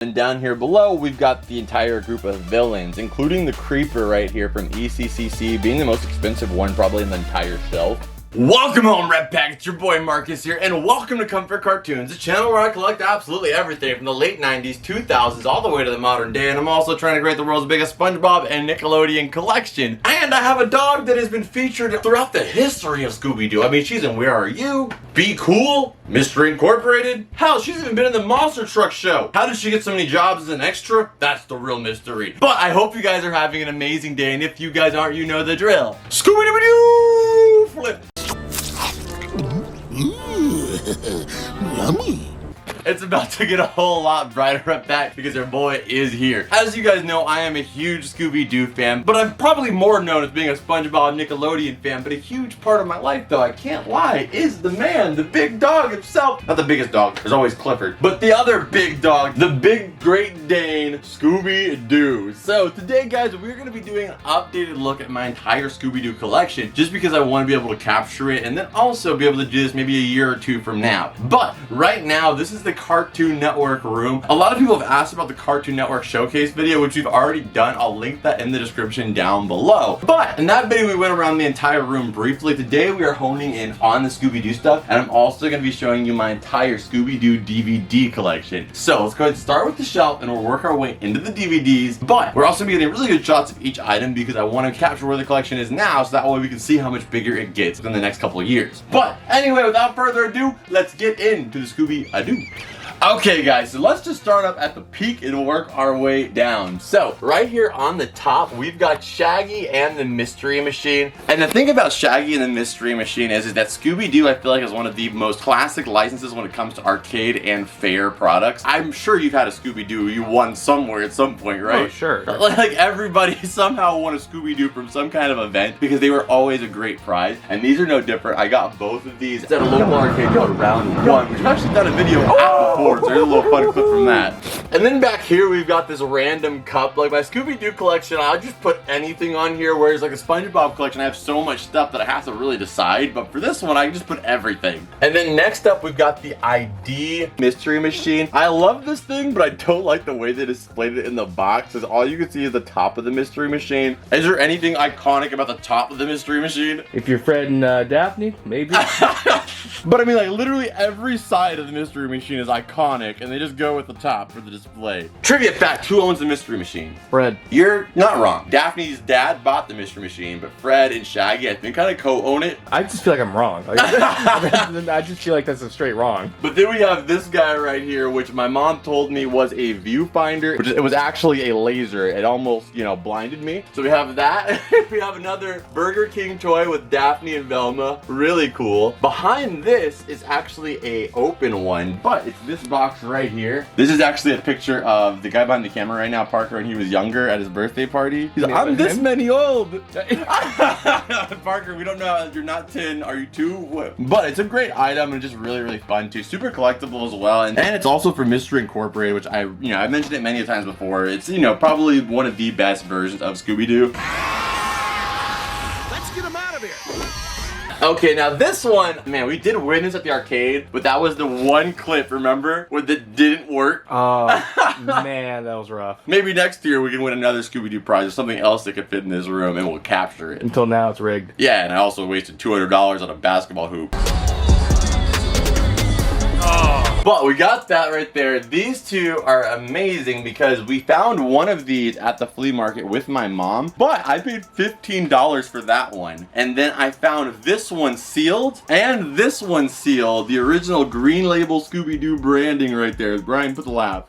And down here below, we've got the entire group of villains, including the Creeper right here from ECCC, being the most expensive one probably in the entire shelf. Welcome home, Red Pack. It's your boy Marcus here, and welcome to Comfort Cartoons, a channel where I collect absolutely everything from the late 90s, 2000s, all the way to the modern day, and I'm also trying to create the world's biggest Spongebob and Nickelodeon collection. And I have a dog that has been featured throughout the history of Scooby-Doo. I mean, she's in Where Are You?, Be Cool, Mystery Incorporated. Hell, she's even been in the Monster Truck show. How did she get so many jobs as an extra? That's the real mystery. But I hope you guys are having an amazing day, and if you guys aren't, you know the drill. Scooby-Doo flip. Yummy. It's about to get a whole lot brighter up back because our boy is here. As you guys know, I am a huge Scooby-Doo fan, but I'm probably more known as being a SpongeBob Nickelodeon fan. But a huge part of my life, though, I can't lie, is the man, the big dog himself. Not the biggest dog, there's always Clifford, but the other big dog, the big Great Dane, Scooby-Doo. So today, guys, we're gonna be doing an updated look at my entire Scooby-Doo collection, just because I want to be able to capture it and then also be able to do this maybe a year or two from now. But right now, this is the Cartoon Network room. A lot of people have asked about the Cartoon Network showcase video, which we've already done. I'll link that in the description down below. But in that video, we went around the entire room briefly. Today, we are honing in on the Scooby-Doo stuff, and I'm also going to be showing you my entire Scooby-Doo DVD collection. So let's go ahead and start with the shelf, and we'll work our way into the DVDs. But we're also going to be getting really good shots of each item because I want to capture where the collection is now, so that way we can see how much bigger it gets in the next couple of years. But anyway, without further ado, let's get into the Scooby-Doo. Okay guys, so let's just start up at the peak and work our way down. So right here on the top, we've got Shaggy and the Mystery Machine. And the thing about Shaggy and the Mystery Machine is that Scooby-Doo, I feel like, is one of the most classic licenses when it comes to arcade and fair products. I'm sure you've had a Scooby-Doo you won somewhere at some point, right? Oh, sure. Like everybody somehow won a Scooby-Doo from some kind of event because they were always a great prize. And these are no different. I got both of these at a local arcade called Round One, which I've actually done a video at before. So there's a little fun clip from that. And then back here we've got this random cup. Like my Scooby-Doo collection, I'll just put anything on here, whereas like a SpongeBob collection, I have so much stuff that I have to really decide. But for this one, I can just put everything. And then next up, we've got the ID Mystery Machine. I love this thing, but I don't like the way they displayed it in the box, because all you can see is the top of the Mystery Machine. Is there anything iconic about the top of the Mystery Machine? If you're Fred and Daphne, maybe. But I mean, like, literally every side of the Mystery Machine is iconic, and they just go with the top for the display. Trivia fact, who owns the Mystery Machine? Fred. You're not wrong. Daphne's dad bought the Mystery Machine, but Fred and Shaggy, I think, kind of co-own it. I just feel like I'm wrong. Like, I just feel like that's a straight wrong. But then we have this guy right here, which my mom told me was a viewfinder, which it was actually a laser. It almost, you know, blinded me. So we have that. We have another Burger King toy with Daphne and Velma. Really cool. Behind this is actually a open one, but it's this box right here. This is actually a picture of the guy behind the camera right now, Parker, when he was younger at his birthday party. He's like, I'm this many old. Parker, we don't know. You're not 10. Are you 2? What? But it's a great item and just really, really fun too. Super collectible as well. And it's also for Mystery Incorporated, which I've mentioned it many times before. It's, probably one of the best versions of Scooby-Doo. Let's get him out of here. Okay, now this one, man, we did win this at the arcade, but that was the one clip, remember, where that didn't work? Oh, man, that was rough. Maybe next year we can win another Scooby-Doo prize or something else that could fit in this room and we'll capture it. Until now, it's rigged. Yeah, and I also wasted $200 on a basketball hoop. But we got that right there. These two are amazing because we found one of these at the flea market with my mom, but I paid $15 for that one. And then I found this one sealed and this one sealed, the original green label Scooby-Doo branding right there. Brian, put the laugh.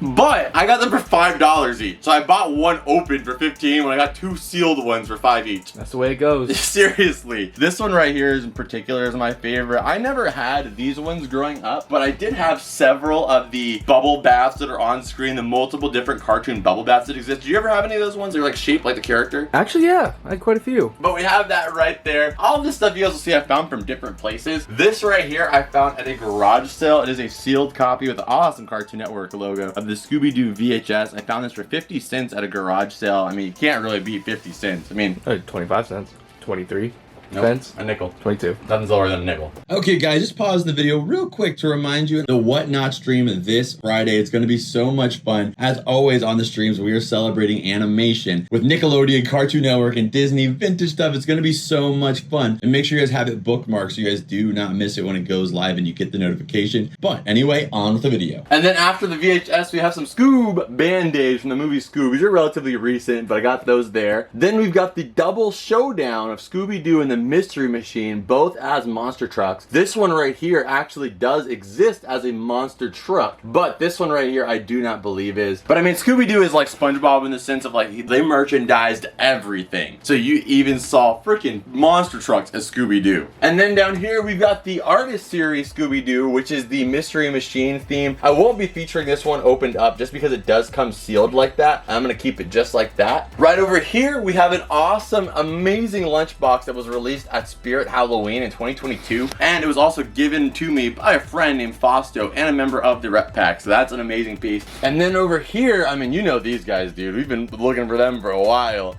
But I got them for $5 each. So I bought one open for $15 when I got 2 sealed ones for $5 each. That's the way it goes. Seriously. This one right here is in particular is my favorite. I never had these ones growing up, but I did have several of the bubble baths that are on screen, the multiple different cartoon bubble baths that exist. Did you ever have any of those ones? They're like shaped like the character? Actually, yeah. I had quite a few. But we have that right there. All this stuff you guys will see I found from different places. This right here I found at a garage sale. It is a sealed copy with the awesome Cartoon Network logo of the Scooby-Doo VHS. I found this for 50 cents at a garage sale. I mean, you can't really beat 50 cents. I mean, 25 cents. 23. Nope. Cents? A nickel. 22. Nothing's lower than a nickel. Okay, guys, just pause the video real quick to remind you the Whatnot stream this Friday. It's going to be so much fun. As always on the streams, we are celebrating animation with Nickelodeon, Cartoon Network, and Disney vintage stuff. It's going to be so much fun. And make sure you guys have it bookmarked so you guys do not miss it when it goes live and you get the notification. But anyway, on with the video. And then after the VHS, we have some Scoob Band-Aids from the movie Scoob. These are relatively recent, but I got those there. Then we've got the double showdown of Scooby-Doo and the Mystery Machine, both as monster trucks. This one right here actually does exist as a monster truck, but this one right here I do not believe is. But I mean, Scooby-Doo is like SpongeBob in the sense of like they merchandised everything. So you even saw freaking monster trucks as Scooby-Doo. And then down here we've got the Artist Series Scooby-Doo, which is the Mystery Machine theme. I won't be featuring this one opened up just because it does come sealed like that. I'm gonna keep it just like that. Right over here we have an awesome, amazing lunchbox that was released at Spirit Halloween in 2022, and it was also given to me by a friend named Fausto and a member of the Rep Pack, so that's an amazing piece. And then over here, I mean, you know these guys, dude. We've been looking for them for a while.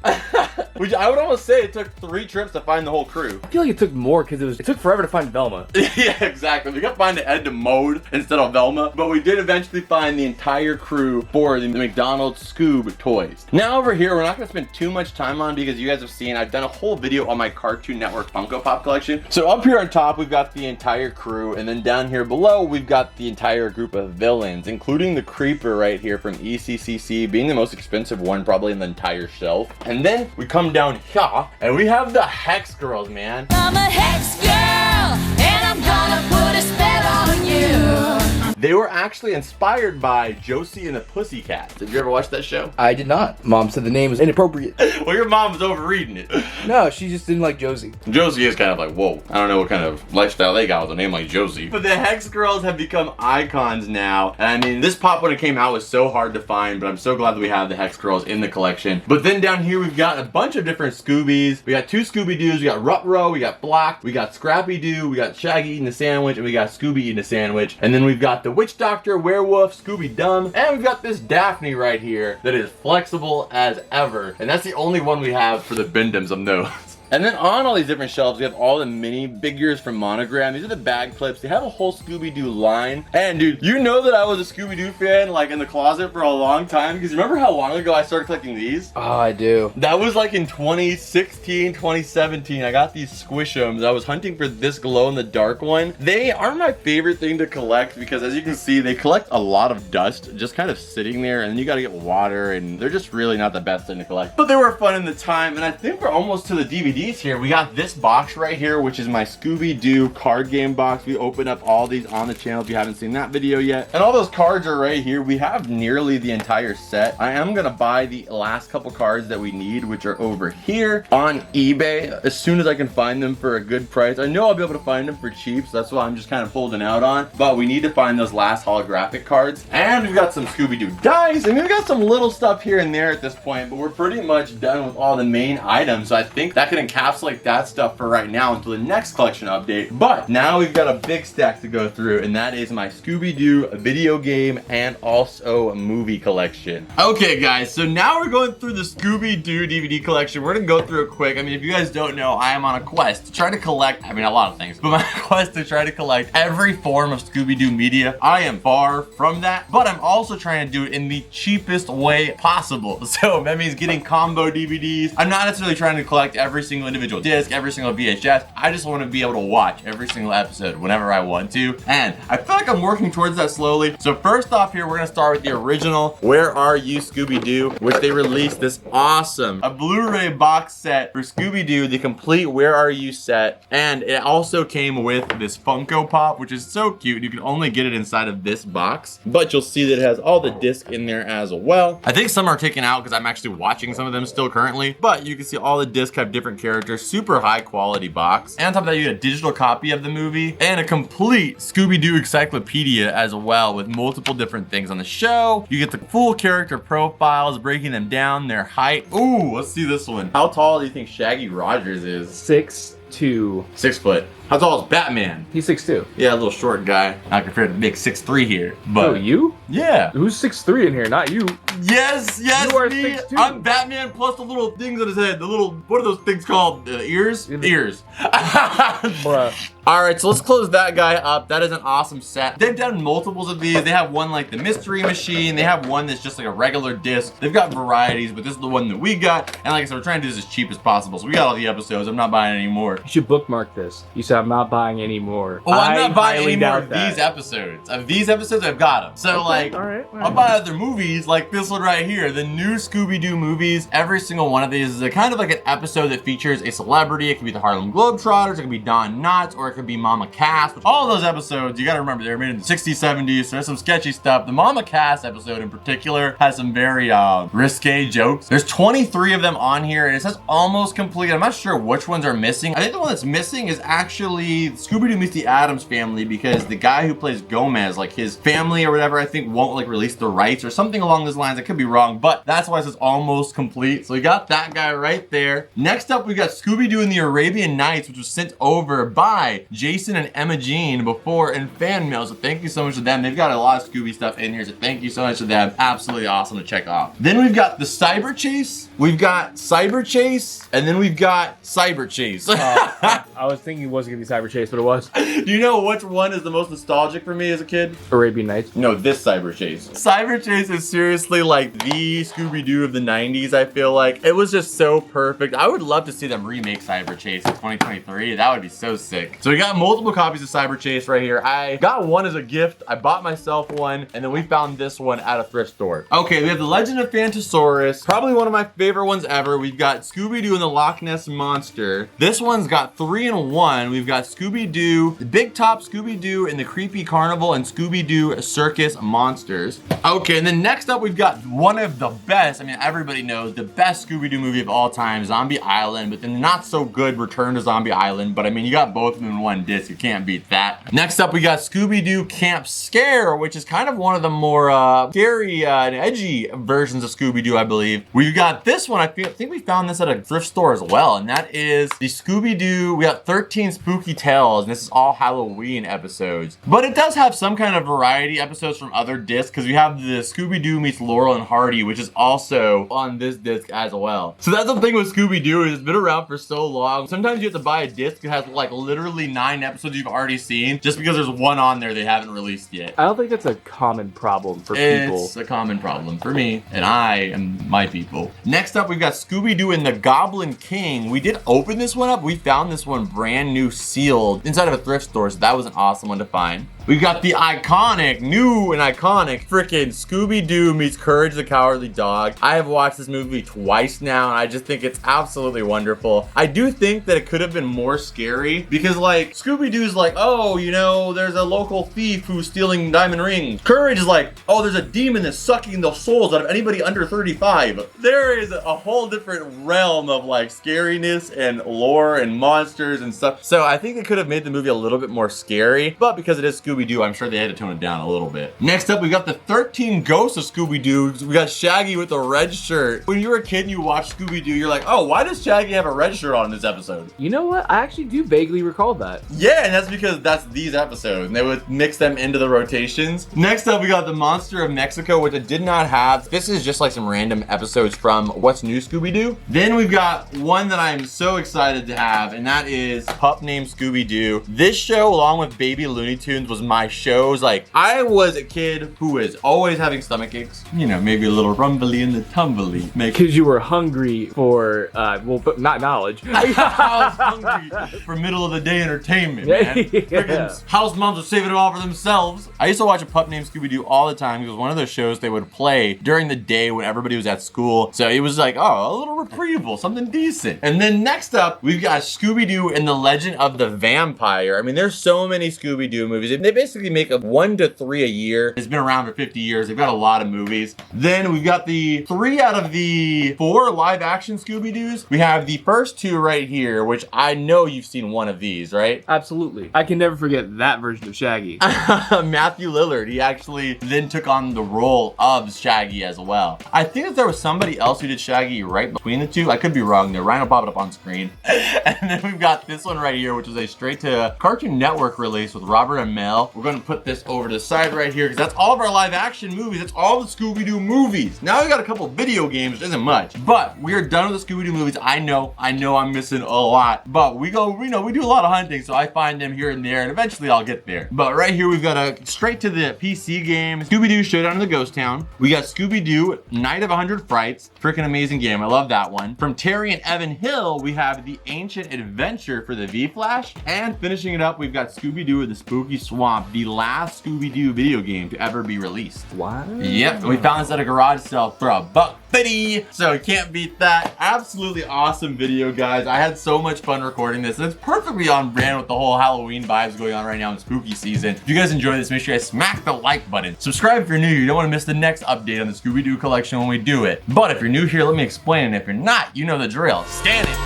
Which I would almost say it took 3 trips to find the whole crew. I feel like it took more because it took forever to find Velma. Yeah, exactly. We got to find Ed to Mode instead of Velma, but we did eventually find the entire crew for the McDonald's Scoob toys. Now over here, we're not going to spend too much time on because you guys have seen I've done a whole video on my Cartoon Network Funko Pop collection. So up here on top, we've got the entire crew, and then down here below, we've got the entire group of villains, including the Creeper right here from ECCC, being the most expensive one probably in the entire shelf. And then we come down here, and we have the Hex Girls, man. I'm a Hex Girl, and I'm gonna put a spell on you. They were actually inspired by Josie and the Pussycats. Did you ever watch that show? I did not. Mom said the name was inappropriate. Well, your mom was overreading it. No, she just didn't like Josie. Josie is kind of like, whoa. I don't know what kind of lifestyle they got with a name like Josie. But the Hex Girls have become icons now. And I mean, this pop when it came out was so hard to find, but I'm so glad that we have the Hex Girls in the collection. But then down here, we've got a bunch of different Scoobies. We got 2 Scooby-Doos. We got Ruh-Roh, we got Block, we got Scrappy-Doo, we got Shaggy eating a sandwich, and we got Scooby eating a sandwich. And then we've got the Witch Doctor, Werewolf, Scooby-Dum, and we've got this Daphne right here that is flexible as ever. And that's the only one we have for the Bendums of those. And then on all these different shelves, we have all the mini figures from Monogram. These are the bag clips. They have a whole Scooby-Doo line. And dude, you know that I was a Scooby-Doo fan like in the closet for a long time, because remember how long ago I started collecting these? Oh, I do. That was like in 2016, 2017. I got these Squish'ems. I was hunting for this glow-in-the-dark one. They are my favorite thing to collect because as you can see, they collect a lot of dust just kind of sitting there, and then you gotta get water, and they're just really not the best thing to collect. But they were fun in the time, and I think we're almost to the DVDs here. We got this box right here, which is my Scooby-Doo card game box. We open up all these on the channel if you haven't seen that video yet. And all those cards are right here. We have nearly the entire set. I am gonna buy the last couple cards that we need, which are over here on eBay as soon as I can find them for a good price. I know I'll be able to find them for cheap, so that's what I'm just kind of holding out on. But we need to find those last holographic cards. And we've got some Scooby-Doo dice, and we've got some little stuff here and there at this point, but we're pretty much done with all the main items. So I think that can encapsulate that stuff for right now until the next collection update. But now we've got a big stack to go through, and that is my Scooby-Doo video game and also a movie collection. Okay guys, so now we're going through the Scooby-Doo DVD collection. We're gonna go through it quick. I mean, if you guys don't know, I am on a quest to try to collect, I mean, a lot of things, but my quest to try to collect every form of Scooby-Doo media. I am far from that, but I'm also trying to do it in the cheapest way possible. So that means getting combo DVDs. I'm not necessarily trying to collect every single individual disc, every single VHS. I just want to be able to watch every single episode whenever I want to, and I feel like I'm working towards that slowly. So first off here, we're gonna start with the original Where Are You Scooby-Doo, which they released this awesome a Blu-ray box set for Scooby-Doo, the complete Where Are You set, and it also came with this Funko Pop, which is so cute. You can only get it inside of this box, but you'll see that it has all the discs in there as well. I think some are taken out because I'm actually watching some of them still currently, but you can see all the discs have different characters. Super high quality box. And on top of that, you get a digital copy of the movie and a complete Scooby-Doo encyclopedia as well, with multiple different things on the show. You get the full character profiles, breaking them down, their height. Ooh, let's see this one. How tall do you think Shaggy Rogers is? 6'2". 6'2". 6 foot. How tall is Batman? He's 6'2". Yeah, a little short guy. Not compared to the big 6'3" here. But Oh, you? yeah. Who's 6'3" in here? Not you. Yes, You are me. 6'2". I'm Batman plus the little things on his head. The little, what are those things called? Ears? Ears. Bruh. All right, so let's close that guy up. That is an awesome set. They've done multiples of these. They have one like the Mystery Machine. They have one that's just like a regular disc. They've got varieties, but this is the one that we got. And like I said, we're trying to do this as cheap as possible. So we got all the episodes. I'm not buying any more. You should bookmark this. You said I'm not buying any more. Oh, I'm not buying highly any more doubt of that. these episodes. Of these episodes, I've got them. So Okay, like, all right. I'll buy other movies like this one right here. The new Scooby-Doo movies. Every single one of these is a kind of like an episode that features a celebrity. It could be the Harlem Globetrotters. It could be Don Knotts, or it could be Mama Cass. Which all those episodes, you gotta remember, they were made in the 60s, 70s, so there's some sketchy stuff. The Mama Cass episode in particular has some very risque jokes. There's 23 of them on here, and it says almost complete. I'm not sure which ones are missing. I think the one that's missing is actually Scooby-Doo Meets the Addams Family, because the guy who plays Gomez, like his family or whatever, I think won't like release the rights or something along those lines. I could be wrong, but that's why it says almost complete. So we got that guy right there. Next up, we got Scooby-Doo and the Arabian Nights, which was sent over by Jason and Emma Jean before in fan mail, so thank you so much to them. They've got a lot of Scooby stuff in here, so thank you so much to them. Absolutely awesome to check off. Then we've got the Cyber Chase, we've got Cyber Chase, and then we've got Cyber Chase. I was thinking it wasn't gonna be Cyber Chase, but it was. Do you know which one is the most nostalgic for me as a kid? Arabian Nights. No, this Cyber Chase. Cyber Chase is seriously like the Scooby-Doo of the 90s, I feel like. It was just so perfect. I would love to see them remake Cyber Chase in 2023. That would be so sick. So we got multiple copies of Cyber Chase right here. I got one as a gift. I bought myself one, and then we found this one at a thrift store. Okay, we have the Legend of Phantosaurus. Probably one of my favorite ones ever. We've got Scooby-Doo and the Loch Ness Monster. This one's got 3 in 1. We've got Scooby-Doo, the Big Top Scooby-Doo and the Creepy Carnival, and Scooby-Doo Circus Monsters. Okay, and then next up we've got one of the best, I mean everybody knows, the best Scooby-Doo movie of all time, Zombie Island, but then not so good Return to Zombie Island, but I mean you got both of them in one disc, you can't beat that. Next up we got Scooby-Doo Camp Scare, which is kind of one of the more scary and edgy versions of Scooby-Doo, I believe. We've got this one, I think we found this at a thrift store as well, and that is the Scooby-Doo, we got 13 Spooky Tales, and this is all Halloween episodes. But it does have some kind of variety episodes from other discs, because we have the Scooby-Doo meets Laurel and Hardy, which is also on this disc as well. So that's the thing with Scooby-Doo, is it's been around for so long. Sometimes you have to buy a disc that has like literally 9 episodes you've already seen, just because there's one on there they haven't released yet. I don't think that's a common problem for people. It's a common problem for me, and I am my people. Next up, we've got Scooby-Doo and the Goblin King. We did open this one up. We found this one brand new sealed inside of a thrift store, so that was an awesome one to find. We've got the iconic, new and iconic frickin' Scooby-Doo meets Courage the Cowardly Dog. I have watched this movie twice now, and I just think it's absolutely wonderful. I do think that it could have been more scary, because like, Scooby-Doo's like, oh, you know, there's a local thief who's stealing diamond rings. Courage is like, oh, there's a demon that's sucking the souls out of anybody under 35. There is a whole different realm of like scariness and lore and monsters and stuff. So I think it could have made the movie a little bit more scary, but because it is Scooby-Doo, I'm sure they had to tone it down a little bit. Next up, we got the 13 Ghosts of Scooby-Doo. We got Shaggy with the red shirt. When you were a kid and you watched Scooby-Doo, you're like, oh, why does Shaggy have a red shirt on in this episode? You know what? I actually do vaguely recall that. Yeah, and that's because that's these episodes, and they would mix them into the rotations. Next up, we got the Monster of Mexico, which I did not have. This is just like some random episodes from What's New Scooby-Doo. Then we've got one that I'm so excited to have, and that is Pup Named Scooby-Doo. This show, along with Baby Looney Tunes, was my shows. Like, I was a kid who was always having stomach aches. You know, maybe a little rumbly in the tumbly. Because you were hungry for, well, but not knowledge. I was hungry for middle of the day entertainment, man. Freaking house moms are saving it all for themselves. I used to watch A Pup Named Scooby-Doo all the time. It was one of those shows they would play during the day when everybody was at school. So it was like, oh, a little reprieval, something decent. And then next up, we've got Scooby-Doo and the Legend of the Vampire. I mean, there's so many Scooby-Doo movies. They basically make 1 to 3 a year. It's been around for 50 years. They've got a lot of movies. Then we've got the 3 out of the 4 live action Scooby-Doos. We have the first 2 right here, which I know you've seen one of these, right? Absolutely. I can never forget that version of Shaggy. Matthew Lillard, he actually then took on the role of Shaggy as well. I think that there was somebody else who did Shaggy right between the 2. I could be wrong there. Ryan will pop it up on screen. And then we've got got this one right here, which is a straight to Cartoon Network release with Robert and Mel. We're gonna put this over to the side right here because that's all of our live action movies. That's all the Scooby-Doo movies. Now we got a couple video games, which isn't much, but we are done with the Scooby-Doo movies. I know I'm missing a lot, but we go, we do a lot of hunting, so I find them here and there, and eventually I'll get there. But right here, we've got a straight to the PC game, Scooby-Doo Showdown in the Ghost Town. We got Scooby-Doo Night of 100 Frights. Freaking amazing game. I love that one. From Terry and Evan Hill, we have The Ancient Adventure for the V-Flash. And finishing it up, we've got Scooby-Doo The Spooky Swamp, the last Scooby-Doo video game to ever be released. What? Yep, and we found this at a garage sale for $1.50, so you can't beat that. Absolutely awesome video, guys. I had so much fun recording this, and it's perfectly on brand with the whole Halloween vibes going on right now in spooky season. If you guys enjoyed this, make sure you guys smack the like button. Subscribe if you're new. You don't want to miss the next update on the Scooby-Doo collection when we do it. But if you're new here, let me explain, and if you're not, you know the drill. Scan it.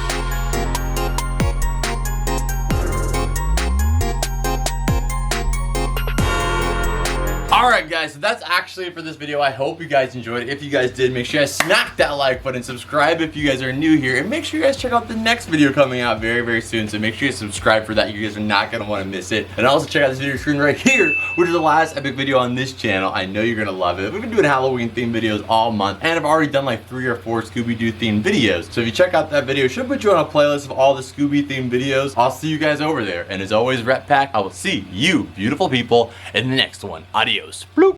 Alright guys, so that's actually it for this video. I hope you guys enjoyed it. If you guys did, make sure you guys smack that like button, subscribe if you guys are new here, and make sure you guys check out the next video coming out very, very soon. So make sure you subscribe for that. You guys are not going to want to miss it. And also check out this video screen right here, which is the last epic video on this channel. I know you're going to love it. We've been doing Halloween themed videos all month, and I've already done like 3 or 4 Scooby-Doo themed videos. So if you check out that video, it should put you on a playlist of all the Scooby themed videos. I'll see you guys over there. And as always, Ret Pack, I will see you beautiful people in the next one. Adios. Bloop.